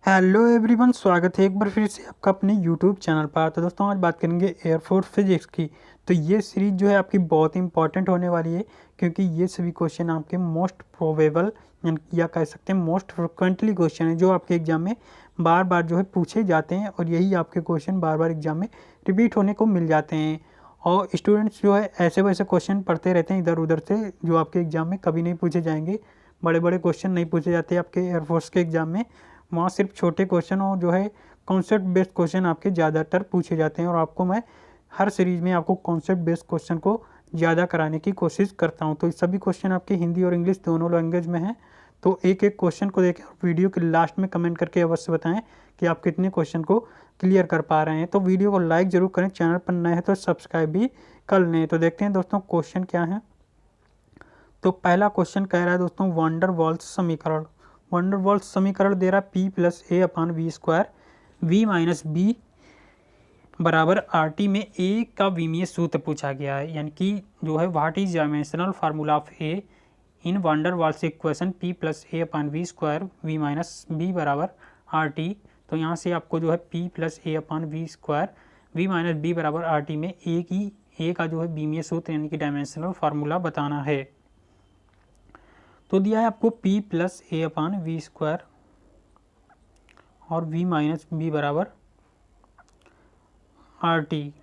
Hello everyone, स्वागत है एक बार फिर से आपका अपने यूट्यूब चैनल पर। तो दोस्तों आज बात करेंगे एयरफोर्स फिजिक्स की। तो ये सीरीज जो है आपकी बहुत इंपॉर्टेंट होने वाली है, क्योंकि ये सभी क्वेश्चन आपके मोस्ट प्रोबेबल या कह सकते हैं मोस्ट फ्रिक्वेंटली क्वेश्चन है जो आपके एग्जाम में बार बार जो है पूछे जाते हैं, और यही आपके क्वेश्चन बार बार एग्जाम में रिपीट होने को मिल जाते हैं। और स्टूडेंट्स जो है ऐसे वैसे क्वेश्चन पढ़ते रहते हैं इधर उधर से, जो आपके एग्जाम में कभी नहीं पूछे जाएंगे। बड़े बड़े क्वेश्चन नहीं पूछे जाते आपके एयरफोर्स के एग्जाम में। वहाँ सिर्फ छोटे क्वेश्चन और जो है कॉन्सेप्ट बेस्ड क्वेश्चन आपके ज़्यादातर पूछे जाते हैं, और आपको मैं हर सीरीज में आपको कॉन्सेप्ट बेस्ड क्वेश्चन को ज़्यादा कराने की कोशिश करता हूँ। तो सभी क्वेश्चन आपके हिंदी और इंग्लिश दोनों लैंग्वेज में हैं। तो एक एक क्वेश्चन को देखें और वीडियो के लास्ट में कमेंट करके अवश्य बताएं कि आप कितने क्वेश्चन को क्लियर कर पा रहे हैं। तो वीडियो को लाइक ज़रूर करें, चैनल पर नए हैं तो सब्सक्राइब भी कर लें। तो देखते हैं दोस्तों क्वेश्चन क्या है। तो पहला क्वेश्चन कह रहा है दोस्तों वंडर वॉल्स समीकरण। वंडर वॉल्स समीकरण दे रहा है p plus a upon v square v minus b बराबर आर टी में ए का विमीय सूत्र पूछा गया है, यानी कि जो है what is dimensional formula of a in van der Waals equation p plus a upon v square v minus b बराबर आर टी। तो यहाँ से आपको जो है p plus a upon v square v minus b बराबर आर टी में a का जो है विमीय सूत्र यानी कि डायमेंशनल फार्मूला बताना है। तो दिया है आपको p plus a upon v square और v माइनस बी बराबर आर टी।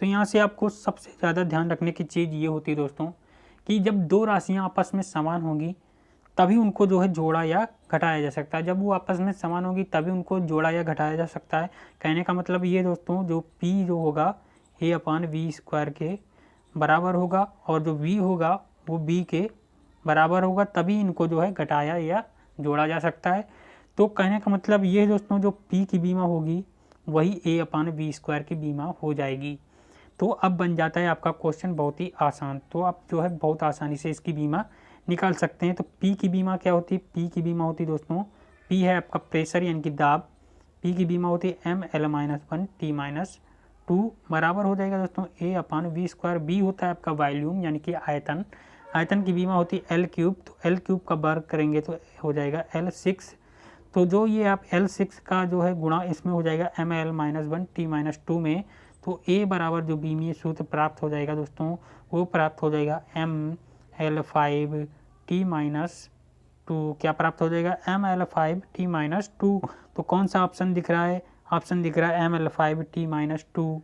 तो यहाँ से आपको सबसे ज़्यादा ध्यान रखने की चीज़ ये होती है दोस्तों कि जब दो राशियाँ आपस में समान होंगी तभी उनको जो है जोड़ा या घटाया जा सकता है। जब वो आपस में समान होगी तभी उनको जोड़ा या घटाया जा सकता है। कहने का मतलब ये दोस्तों, जो p जो होगा a अपान वी स्क्वायर के बराबर होगा और जो v होगा वो b के बराबर होगा, तभी इनको जो है घटाया या जोड़ा जा सकता है। तो कहने का मतलब ये दोस्तों, जो p की बीमा होगी वही a अपान वी स्क्वायर की बीमा हो जाएगी। तो अब बन जाता है आपका क्वेश्चन बहुत ही आसान। तो आप जो है बहुत आसानी से इसकी बीमा निकाल सकते हैं। तो p की बीमा क्या होती है? p की बीमा होती है दोस्तों, p है आपका प्रेशर यानी कि दाब, p की बीमा होती है m l minus one t minus two बराबर हो जाएगा दोस्तों a upon v square. b होता है आपका वॉल्यूम यानी कि आयतन, आयतन की बीमा होती है एल क्यूब। तो एल क्यूब का वर्ग करेंगे तो हो जाएगा L6। तो जो ये आप L6 का जो है गुणा इसमें हो जाएगा m l minus one t minus two में। तो A बराबर जो बीमीय सूत्र प्राप्त हो जाएगा दोस्तों वो प्राप्त हो जाएगा ML5 टी माइनस टू। क्या प्राप्त हो जाएगा? ML5 T minus to. तो कौन सा ऑप्शन दिख रहा है? ऑप्शन दिख रहा है ML5 T minus to.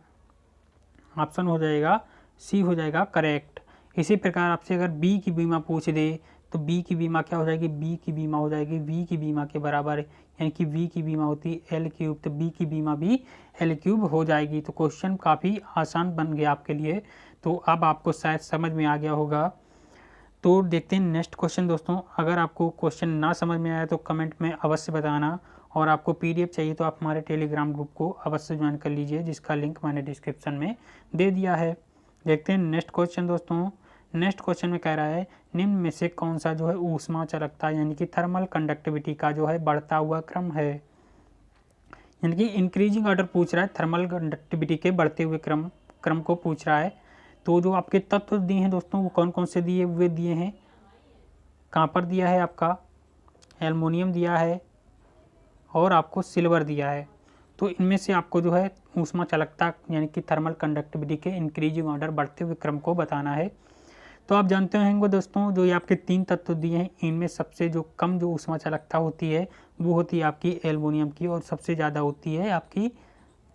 Option हो जाएगा सी हो जाएगा करेक्ट। इसी प्रकार आपसे अगर बी की बीमा पूछ दे तो बी की बीमा क्या हो जाएगी? बी की बीमा हो जाएगी वी की बीमा के बराबर, यानी कि वी की बीमा होती है एल क्यूब, तो बी की बीमा भी एल क्यूब हो जाएगी। तो क्वेश्चन काफ़ी आसान बन गया आपके लिए। तो अब आपको शायद समझ में आ गया होगा। तो देखते हैं नेक्स्ट क्वेश्चन दोस्तों। अगर आपको क्वेश्चन ना समझ में आया तो कमेंट में अवश्य बताना, और आपको पीडीएफ चाहिए तो आप हमारे टेलीग्राम ग्रुप को अवश्य ज्वाइन कर लीजिए, जिसका लिंक मैंने डिस्क्रिप्शन में दे दिया है। देखते हैं नेक्स्ट क्वेश्चन दोस्तों। नेक्स्ट क्वेश्चन में कह रहा है निम्न में से कौन सा जो है ऊष्मा चालकता यानी कि थर्मल कंडक्टिविटी का जो है बढ़ता हुआ क्रम है, यानी कि इंक्रीजिंग ऑर्डर पूछ रहा है, थर्मल कंडक्टिविटी के बढ़ते हुए क्रम को पूछ रहा है। तो जो आपके तत्व दिए हैं दोस्तों वो कौन कौन से दिए हुए दिए हैं? कॉपर दिया है, आपका एल्युमिनियम दिया है और आपको सिल्वर दिया है। तो इनमें से आपको जो है ऊष्मा चालकता यानी कि थर्मल कंडक्टिविटी के इंक्रीजिंग ऑर्डर बढ़ते हुए क्रम को बताना है। तो आप जानते होंगे दोस्तों, जो ये आपके तीन तत्व दिए हैं इनमें सबसे जो कम जो ऊष्मा चालकता होती है वो होती है आपकी एल्युमिनियम की, और सबसे ज़्यादा होती है आपकी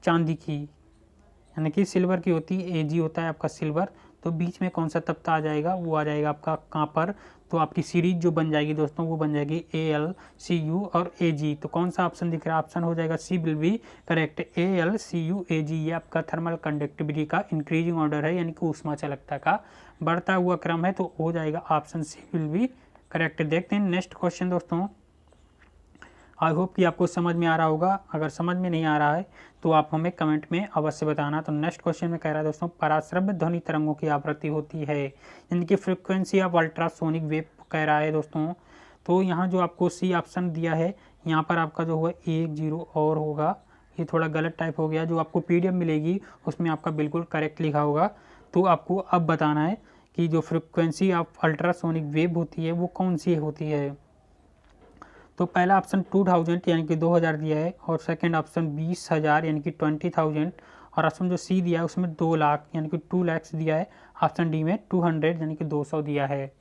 चांदी की यानी कि सिल्वर की होती है। Ag होता है आपका सिल्वर। तो बीच में कौन सा तत्व आ जाएगा? वो आ जाएगा आपका कॉपर। तो आपकी सीरीज जो बन जाएगी दोस्तों वो बन जाएगी AlCu और Ag। तो कौन सा ऑप्शन दिख रहा है? ऑप्शन हो जाएगा C will be correct. AlCu Ag ये आपका थर्मल कंडक्टिविटी का इंक्रीजिंग ऑर्डर है, यानी कि ऊष्मा चालकता का बढ़ता हुआ क्रम है। तो हो जाएगा option c will be correct. देखते हैं नेक्स्ट क्वेश्चन दोस्तों। आई होप कि आपको समझ में आ रहा होगा। अगर समझ में नहीं आ रहा है तो आप हमें कमेंट में अवश्य बताना। तो नेक्स्ट क्वेश्चन में कह रहा है दोस्तों पराश्रव्य ध्वनि तरंगों की आवृत्ति होती है, इनकी फ्रीक्वेंसी ऑफ अल्ट्रासोनिक वेव कह रहा है दोस्तों। तो यहाँ जो आपको सी ऑप्शन दिया है यहाँ पर आपका जो हुआ 1 0 और होगा, ये थोड़ा गलत टाइप हो गया। जो आपको पीडीएफ मिलेगी उसमें आपका बिल्कुल करेक्ट लिखा होगा। तो आपको अब बताना है कि जो फ्रीक्वेंसी ऑफ अल्ट्रासोनिक वेव होती है वो कौन सी होती है। तो पहला ऑप्शन 2000 यानी कि 2000 दिया है, और सेकंड ऑप्शन 20,000 यानी कि 20,000, और ऑप्शन जो सी दिया है उसमें 2 लाख यानी कि 2 lakhs दिया है। ऑप्शन डी में 200 यानी कि 200 दिया है।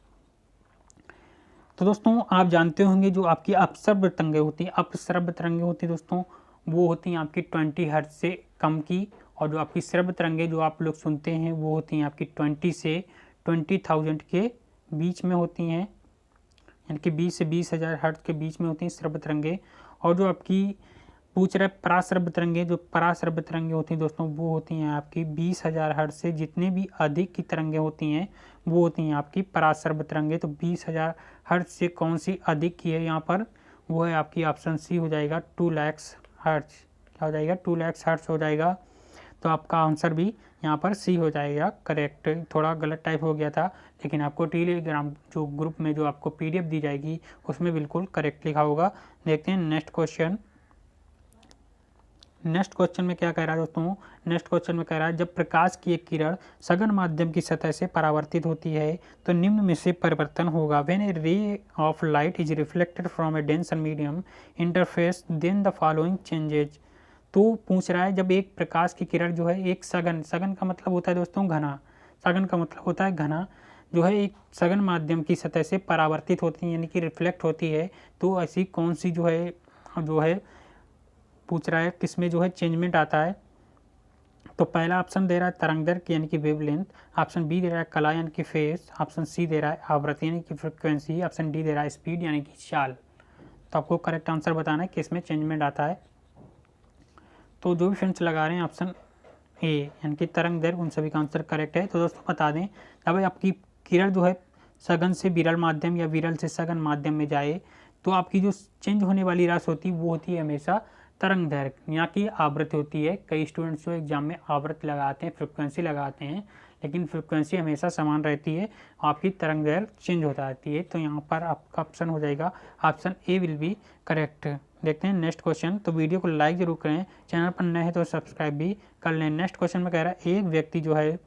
तो दोस्तों आप जानते होंगे जो आपकी अपसर्ब तरंगें होती हैं, अपसर्ब तरंगें होती हैं दोस्तों, वो होती हैं आपकी 20 हर्ट्ज से कम की, और जो आपकी श्रव्य तरंगें जो आप लोग सुनते हैं वो होती हैं आपकी 20 से 20,000 के बीच में होती हैं, यानी कि 20 से 20,000 हर्ट्ज के बीच में होती हैं श्रव्य तरंगें। और जो आपकी पूछ रहा है पराश्रव्य तरंगें, जो पराश्रव्य तरंगें होती हैं दोस्तों वो होती हैं आपकी 20,000 हर्ट्ज से जितने भी अधिक की तरंगें होती हैं वो होती हैं आपकी पराश्रव्य तरंगें। तो 20,000 हर्ट्ज से कौन सी अधिक की है यहाँ पर, वो है आपकी ऑप्शन सी हो जाएगा 2 lakhs हर्ट्ज। क्या हो जाएगा, 2 lakhs हर्ट्ज हो जाएगा। तो आपका आंसर भी यहाँ पर सी हो जाएगा करेक्ट। थोड़ा गलत टाइप हो गया था, लेकिन आपको टेलीग्राम जो ग्रुप में जो आपको पीडीएफ दी जाएगी उसमें बिल्कुल करेक्ट लिखा होगा। देखते हैं नेक्स्ट क्वेश्चन। नेक्स्ट क्वेश्चन में क्या कह रहा है दोस्तों, नेक्स्ट क्वेश्चन में कह रहा है जब प्रकाश की एक किरण सघन माध्यम की सतह से परावर्तित होती है तो निम्न में से परिवर्तन होगा। When a ray of light is reflected from a denser medium interface then the following changes. तो पूछ रहा है जब एक प्रकाश की किरण जो है एक सघन, सघन का मतलब होता है दोस्तों घना, सघन का मतलब होता है घना, जो है एक सघन माध्यम की सतह से परावर्तित होती है यानी कि रिफ्लेक्ट होती है, तो ऐसी कौन सी जो है पूछ रहा है किसमें जो है चेंजमेंट आता है। तो पहला ऑप्शन दे रहा है तरंगदैर्घ्य यानी कि वेवलेंथ, ऑप्शन बी दे रहा है कला यानी कि फेस, ऑप्शन सी दे रहा है आवृत्ति यानी कि फ्रिक्वेंसी, ऑप्शन डी दे रहा है स्पीड यानी कि चाल। तो आपको करेक्ट आंसर बताना है किसमें चेंजमेंट आता है। तो जो भी फ्रेंड्स लगा रहे हैं ऑप्शन ए यानी कि तरंगदैर्घ्य, उन सभी का आंसर करेक्ट है। तो दोस्तों बता दें जब आपकी किरण जो है सघन से विरल माध्यम या विरल से सघन माध्यम में जाए तो आपकी जो चेंज होने वाली राशि होती है वो होती है हमेशा तरंगदैर्घ्य, यहाँ की आवृत्ति होती है। कई स्टूडेंट्स जो एग्जाम में आवृत्ति लगाते हैं, फ्रिक्वेंसी लगाते हैं, लेकिन फ्रिक्वेंसी हमेशा समान रहती है, आपकी तरंगदैर्घ्य चेंज होता रहती है। तो यहाँ पर आपका ऑप्शन हो जाएगा option A will be correct. देखते हैं नेक्स्ट क्वेश्चन। तो वीडियो को लाइक जरूर करें, चैनल पर नए हैं तो सब्सक्राइब भी कर लें। नेक्स्ट क्वेश्चन में कह रहा है एक व्यक्ति जो है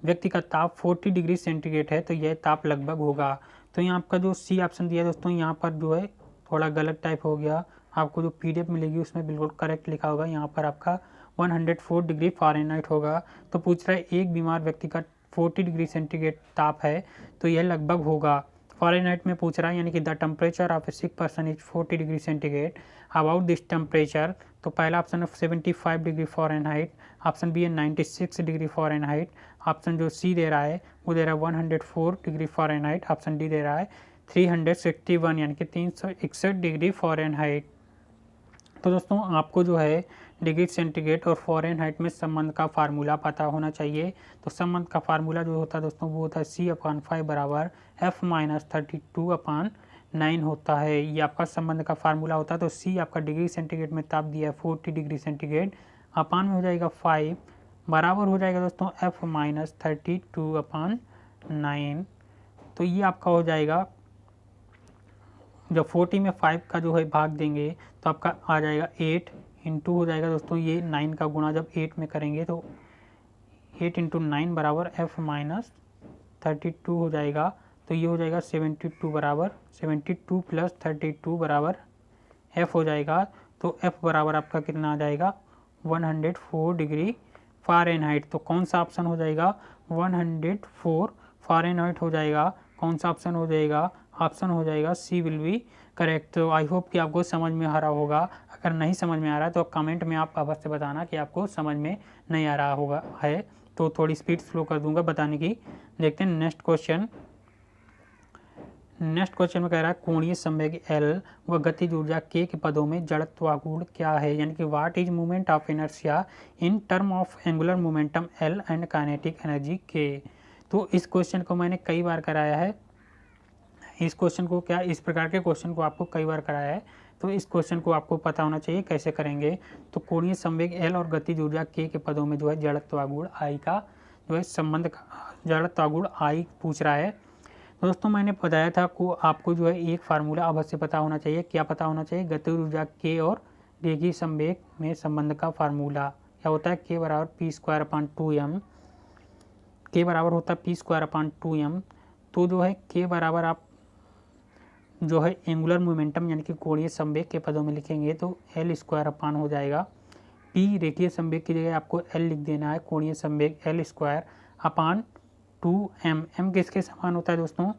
व्यक्ति का ताप 40 डिग्री सेंटीग्रेड है तो यह ताप लगभग होगा। तो यहाँ आपका जो सी ऑप्शन दिया दोस्तों यहाँ पर जो है थोड़ा गलत टाइप हो गया। आपको जो पीडीएफ मिलेगी उसमें बिल्कुल करेक्ट लिखा होगा, यहाँ पर आपका 104 डिग्री फ़ारेनहाइट होगा। तो पूछ रहा है एक बीमार व्यक्ति का 40 डिग्री सेंटीग्रेड ताप है तो यह लगभग होगा। फ़ारेनहाइट में पूछ रहा है यानी कि the temperature of A sick person is 40 degree centigrade, about this temperature. तो पहला ऑप्शन है 75 डिग्री फ़ारेनहाइट, ऑप्शन बी है 96 डिग्री फ़ारेनहाइट, ऑप्शन जो सी दे रहा है वो दे रहा है 104 डिग्री फ़ारेनहाइट, ऑप्शन डी दे रहा है 361 यानी कि 361 डिग्री फ़ारेनहाइट। तो दोस्तों आपको जो है डिग्री सेंटीग्रेड और फ़ारेनहाइट में संबंध का फार्मूला पता होना चाहिए। तो संबंध का फार्मूला जो होता है दोस्तों वो होता है C/5 बराबर F-32/9 होता है। ये आपका संबंध का फार्मूला होता है। तो C आपका डिग्री सेंटीग्रेड में ताप दिया है 40 डिग्री सेंटीग्रेड, अपान में हो जाएगा 5 बराबर हो जाएगा दोस्तों F-32/9। तो ये आपका हो जाएगा जब 40 में 5 का जो है भाग देंगे तो आपका आ जाएगा 8 इंटू हो जाएगा दोस्तों ये 9 का गुणा जब 8 में करेंगे तो 8 इंटू 9 बराबर F-32 हो जाएगा। तो ये हो जाएगा 72 बराबर 72 प्लस 32 बराबर F हो जाएगा। तो F बराबर आपका कितना आ जाएगा 104 डिग्री फ़ारेनहाइट। तो कौन सा ऑप्शन हो जाएगा 104 फ़ारेनहाइट हो जाएगा। कौन सा ऑप्शन हो जाएगा, ऑप्शन हो जाएगा सी विल बी करेक्ट। तो आई होप कि आपको समझ में आ रहा होगा। अगर नहीं समझ में आ रहा है तो कमेंट में आप अवश्य बताना कि आपको समझ में नहीं आ रहा होगा है, तो थोड़ी स्पीड स्लो कर दूंगा बताने की। देखते हैं नेक्स्ट क्वेश्चन। नेक्स्ट क्वेश्चन में कह रहा है कोणीय संवेग L व गतिज ऊर्जा K के पदों में जड़त्वागुण क्या है, यानी कि what is movement of inertia in term of angular momentum L and kinetic energy K। तो इस क्वेश्चन को मैंने कई बार कराया है, इस क्वेश्चन को क्या इस प्रकार के क्वेश्चन को आपको कई बार कराया है, तो इस क्वेश्चन को आपको पता होना चाहिए कैसे करेंगे। तो कोणीय संवेग L और गतिज ऊर्जा K के पदों में जो है जड़त्वागुण I का जो है संबंध, जड़त्वागुण I पूछ रहा है। तो दोस्तों मैंने बताया था को आपको जो है एक फार्मूला अवश्य पता होना चाहिए। क्या पता होना चाहिए, गतिज ऊर्जा K और रेखीय संवेग में संबंध का फार्मूला क्या होता है, K बराबर P² / 2m, K बराबर होता है P² / 2m। तो जो है K बराबर आप जो है एंगुलर मोमेंटम यानी कि कोणीय संवेग के पदों में लिखेंगे तो L स्क्वायर अपान हो जाएगा P रेखीय संवेग की जगह आपको L लिख देना है, कोणीय संवेग L स्क्वायर अपान 2m। m किसके समान होता है दोस्तों?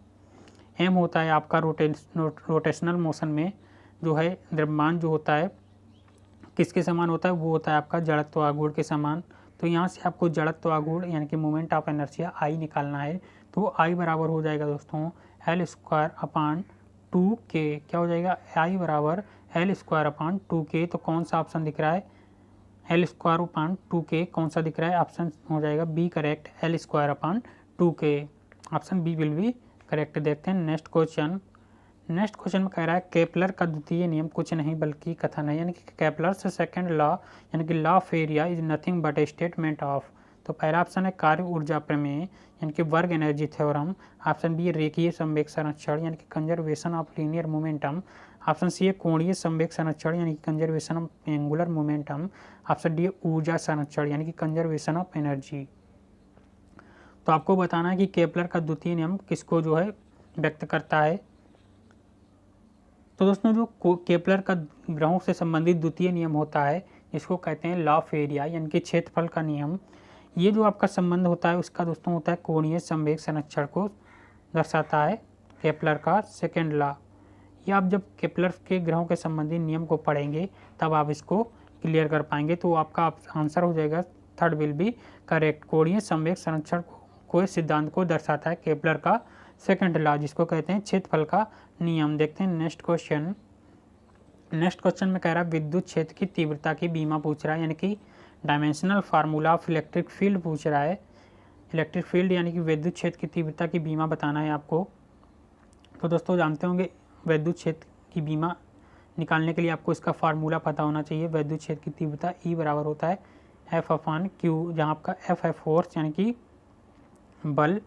m होता है आपका रोटेशनल मोशन में जो है द्रव्यमान जो होता है किसके समान होता है? वो होता है आपका जड़त्व आघूर्ण के समान। तो यहाँ से आपको जड़त्व आघूर्ण यानी कि मोमेंट ऑफ इनर्शिया I निकालना है। तो I बराबर हो जाएगा दोस्तों L स्क्वायर अपान 2k। क्या हो जाएगा? I बराबर L स्क्वायर अपान 2k। तो कौन सा ऑप्शन दिख रहा है? L स्क्वायर अपान 2k कौन सा दिख रहा है? ऑप्शन हो जाएगा B correct, L square upon 2k। Option B will be correct. देखते हैं नेक्स्ट क्वेश्चन। नेक्स्ट क्वेश्चन में कह रहा है केपलर का द्वितीय नियम कुछ नहीं बल्कि कथन है, यानी कि केपलर से सेकंड लॉ यानी कि law of area is nothing but A statement of. तो पहला ऑप्शन है कार्य ऊर्जा प्रमेय यानी कि वर्ग एनर्जी थ्योरम। ऑप्शन बी रेखीय संवेग संरक्षण यानी कि conservation of linear momentum. Option C है कोणीय संवेग संरक्षण यानी कि conservation of angular momentum. Option D है ऊर्जा संरक्षण यानी कि कंजर्वेशन ऑफ एनर्जी। तो आपको बताना है कि केपलर का द्वितीय नियम किसको जो है व्यक्त करता है। तो दोस्तों जो केपलर का ग्रहों से संबंधित द्वितीय नियम होता है इसको कहते हैं लॉ ऑफ एरिया यानी कि क्षेत्रफल का नियम। ये जो आपका संबंध होता है उसका दोस्तों होता है कोणीय संवेग संरक्षण को दर्शाता है केपलर का सेकेंड लॉ। ये आप जब केपलर के ग्रहों के संबंधित नियम को पढ़ेंगे तब आप इसको क्लियर कर पाएंगे। तो आपका आंसर हो जाएगा थर्ड विल बी करेक्ट। कोणीय संवेग संरक्षण को सिद्धांत को दर्शाता है केपलर का सेकंड लॉ जिसको कहते हैं क्षेत्रफल का नियम। देखते हैं नेक्स्ट क्वेश्चन। नेक्स्ट क्वेश्चन में कह रहा है विद्युत क्षेत्र की तीव्रता की बीमा पूछ रहा है यानी कि dimensional formula of electric field पूछ रहा है। इलेक्ट्रिक फील्ड यानी कि विद्युत क्षेत्र की तीव्रता की बीमा बताना है आपको। तो दोस्तों जानते होंगे विद्युत क्षेत्र की बीमा निकालने के लिए आपको इसका फार्मूला पता होना चाहिए। विद्युत क्षेत्र की तीव्रता E बराबर होता है F अपान Q, जहाँ आपका F है फोर्स यानी कि बल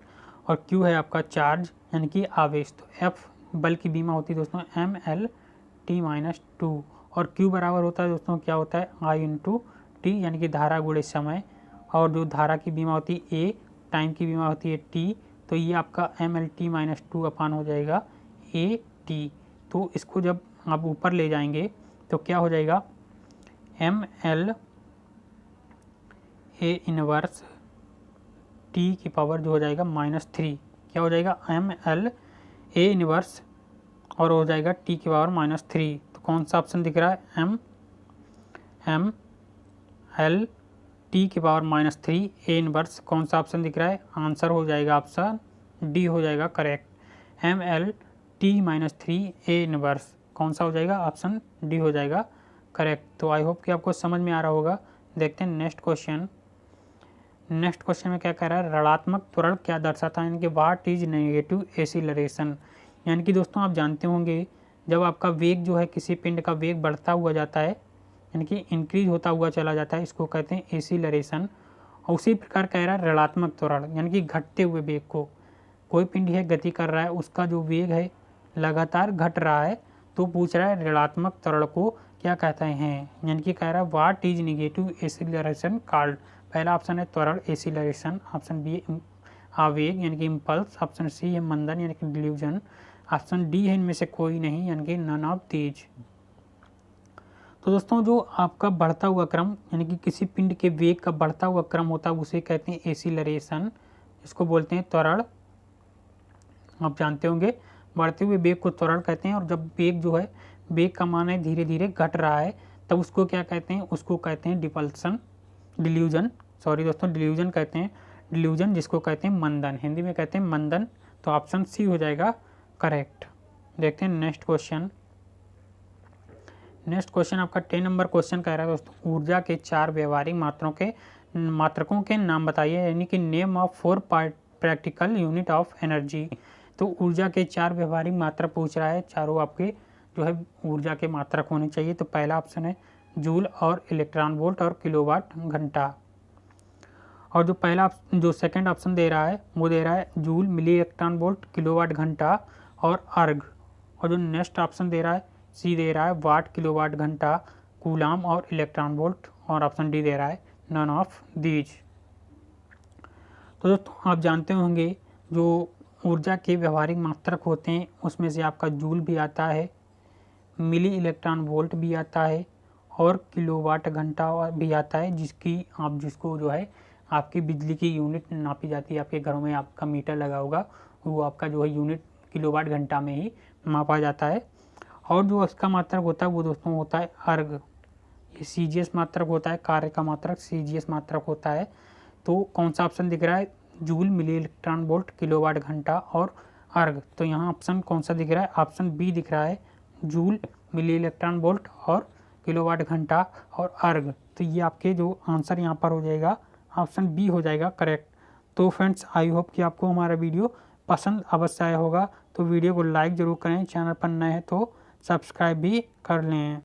और Q है आपका चार्ज यानी कि आवेश। तो F बल की बीमा होती है दोस्तों mL/t-2 और Q बराबर होता है दोस्तों क्या होता है I/t यानी कि धारा गुणे समय। और जो धारा की बीमा होती है A, टाइम की बीमा होती है T। तो ये आपका mL/t-2 अपान हो जाएगा AT। तो इसको जब आप ऊपर ले जाएंगे तो क्या हो जाएगा mL A इनवर्स t की पावर जो हो जाएगा -3। क्या हो जाएगा mL A इनवर्स और हो जाएगा t की पावर -3। तो कौन सा ऑप्शन दिख रहा है mL t की पावर -3 A इनवर्स कौन सा ऑप्शन दिख रहा है? आंसर हो जाएगा ऑप्शन डी हो जाएगा correct. mL t-3 A inverse कौन सा हो जाएगा? ऑप्शन डी हो जाएगा करेक्ट। तो आई होप कि आपको समझ में आ रहा होगा। देखते हैं नेक्स्ट क्वेश्चन। नेक्स्ट क्वेश्चन में क्या कह रहा है ऋणात्मक त्वरण क्या दर्शाता है यानी कि व्हाट इज नेगेटिव एक्सीलरेशन। यानी कि दोस्तों आप जानते होंगे जब आपका वेग जो है किसी पिंड का वेग बढ़ता हुआ जाता है यानी कि इंक्रीज होता हुआ चला जाता है इसको कहते हैं एक्सीलरेशन। और उसी प्रकार कह रहा है ऋणात्मक त्वरण यानी कि घटते हुए वेग को, कोई पिंड है गति कर रहा है उसका जो वेग है लगातार घट रहा है तो पूछ रहा है ऋणात्मक त्वरण को क्या कहते हैं यानी कि कह रहा है what is negative acceleration called. पहला ऑप्शन है त्वरण एक्सीलरेशन, ऑप्शन बी आवेग यानी कि इम्पल्स, ऑप्शन सी है मंदन यानी कि डिल्यूजन, ऑप्शन डी है इनमें से कोई नहीं यानी कि नन ऑफ दीज। तो दोस्तों जो आपका बढ़ता हुआ क्रम यानी कि किसी पिंड के वेग का बढ़ता हुआ क्रम होता है उसे कहते हैं एक्सीलरेशन, इसको बोलते हैं त्वरण। आप जानते होंगे बढ़ते हुए वेग को त्वरण कहते हैं। और जब वेग जो है वेग का मान है धीरे धीरे घट रहा है तब उसको क्या कहते हैं? उसको कहते हैं डिपल्सन, डिल्यूजन, सॉरी दोस्तों डिल्यूजन कहते हैं, डिल्यूजन जिसको कहते हैं मंदन, हिंदी में कहते हैं मंदन। तो ऑप्शन सी हो जाएगा करेक्ट। देखते हैं नेक्स्ट क्वेश्चन। नेक्स्ट क्वेश्चन आपका 10 नंबर क्वेश्चन कह रहा है दोस्तों ऊर्जा के 4 व्यवहारिक मात्रकों के नाम बताइए यानी कि name of 4 practical unit of energy. तो ऊर्जा के 4 व्यवहारिक मात्रक पूछ रहा है, चारों आपके जो है ऊर्जा के मात्रक होने चाहिए। तो पहला ऑप्शन है जूल और इलेक्ट्रॉन वोल्ट और किलोवाट घंटा। और जो सेकंड ऑप्शन दे रहा है वो दे रहा है joule, milli electron volt, kilowatt घंटा और अर्ग। और जो नेक्स्ट ऑप्शन दे रहा है सी दे रहा है वाट, किलोवाट घंटा, कूलाम और इलेक्ट्रॉन वोल्ट। और ऑप्शन डी दे रहा है नन ऑफ दीज। तो दोस्तों आप जानते होंगे जो ऊर्जा के व्यवहारिक मात्रक होते हैं उसमें से आपका जूल भी आता है, मिली इलेक्ट्रॉन वोल्ट भी आता है और किलोवाट घंटा भी आता है, जिसको जो है आपकी बिजली की यूनिट नापी जाती है। आपके घरों में आपका मीटर लगा होगा, वो आपका जो है यूनिट किलोवाट घंटा में ही मापा जाता है। और जो इसका मात्रक होता है वो दोस्तों होता है अर्ग। ये सीजीएस मात्रक होता है, कार्य का मात्रक सीजीएस मात्रक होता है। तो कौन सा ऑप्शन दिख रहा है? Joule, milli electron volt, kilowatt घंटा और अर्ग। तो यहाँ ऑप्शन कौन सा दिख रहा है? ऑप्शन बी दिख रहा है, जूल, मिली इलेक्ट्रॉन वोल्ट और किलोवाट घंटा और अर्ग। तो ये आपके जो आंसर यहाँ पर हो जाएगा ऑप्शन बी हो जाएगा करेक्ट। तो फ्रेंड्स आई होप कि आपको हमारा वीडियो पसंद अवश्य आया होगा। तो वीडियो को लाइक ज़रूर करें, चैनल पर नए हैं तो सब्सक्राइब भी कर लें।